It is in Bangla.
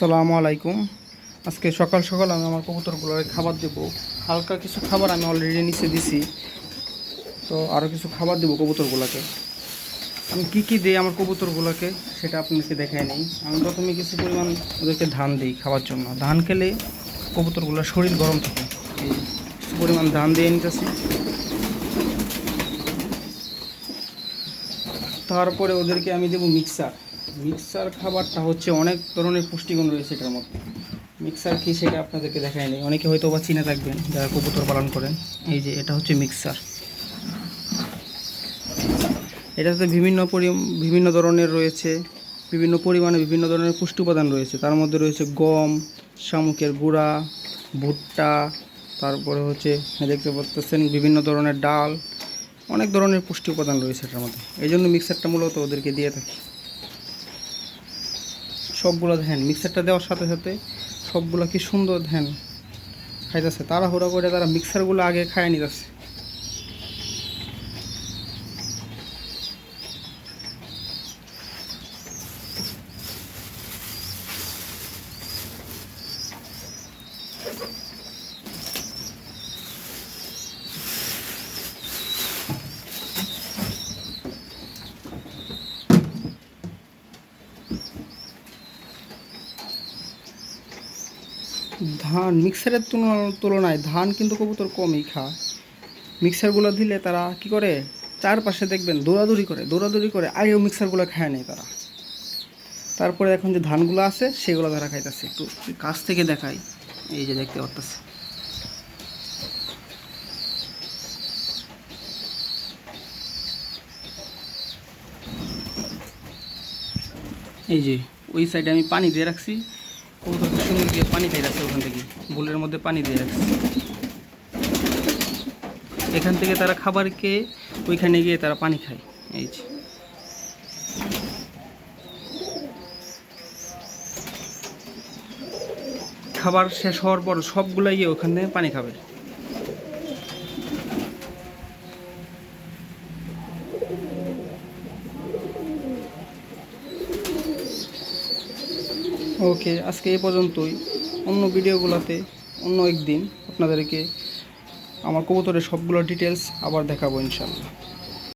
আসসালামু আলাইকুম। আজকে সকাল সকাল আমি আমার কবুতরগুলোকে খাবার দেব। হালকা কিছু খাবার আমি অলরেডি নিচে দিছি, তো আরও কিছু খাবার দেবো কবুতরগুলোকে। আমি কি কি দিই আমার কবুতরগুলোকে সেটা আপনাকে দেখাই নেই। আমি প্রথমে কিছু পরিমাণ ওদেরকে ধান দিই খাওয়ার জন্য। ধান খেলে কবুতরগুলোর শরীর গরম থাকে। এই কিছু পরিমাণ ধান দিয়ে নিতেছি। তারপরে ওদেরকে আমি দেবো মিক্সার। মিক্সার খাবারটা হচ্ছে অনেক ধরনের পুষ্টিগুণ রয়েছে এটার মধ্যে। মিক্সার কি সেটা আপনাদেরকে দেখায় নেই, অনেকে হয়তো বা চিনে থাকবেন যারা কবুতর পালন করেন। এই যে এটা হচ্ছে মিক্সার। এটাতে বিভিন্ন ধরনের রয়েছে, বিভিন্ন পরিমাণে বিভিন্ন ধরনের পুষ্টি উপাদান রয়েছে। তার মধ্যে রয়েছে গম, শামুকের গুঁড়া, ভুট্টা, তারপরে হচ্ছে দেখতে পাচ্ছেন বিভিন্ন ধরনের ডাল, অনেক ধরনের পুষ্টি উপাদান রয়েছে এটার মধ্যে। এই জন্য মিক্সারটা মূলত ওদেরকে দিয়ে থাকি। সবগুলো ধ্যান মিক্সারটা দেওয়ার সাথে সাথে সবগুলো কি সুন্দর ধ্যান খাইতেছে। তাড়াহুড়া করে তারা মিক্সারগুলো আগে খায় নিতেছে। ধান মিক্সারের তুলনায় ধান কিন্তু কবুতর কমই খায়। মিক্সারগুলো দিলে তারা কি করে, চারপাশে দেখবেন দৌড়াদৌড়ি করে আগেও মিক্সারগুলো খায় নেয় তারা। তারপরে এখন যে ধানগুলো আছে সেগুলো তারা খাইতেছে। একটু কাছ থেকে দেখাই, এই যে দেখতে পারতেছে। এই যে ওই সাইডে আমি পানি দিয়ে রাখছি, কবুতর সুন্দর গিয়ে পানি খাইতেছে। ওখান থেকে বুলের মধ্যে পানি দিয়ে রাখছি। এখান থেকে তারা খাবার খেয়ে ওইখানে গিয়ে তারা পানি খায়। এই যে খাবার শেষ হওয়ার পর সবগুলাই গিয়ে ওখান থেকে পানি খাবে। ওকে, আজকে এই পর্যন্তই। অন্য ভিডিওগুলোতে অন্য একদিন আপনাদেরকে আমার কবুতরের সবগুলো ডিটেলস আবার দেখাবো ইনশাল্লাহ।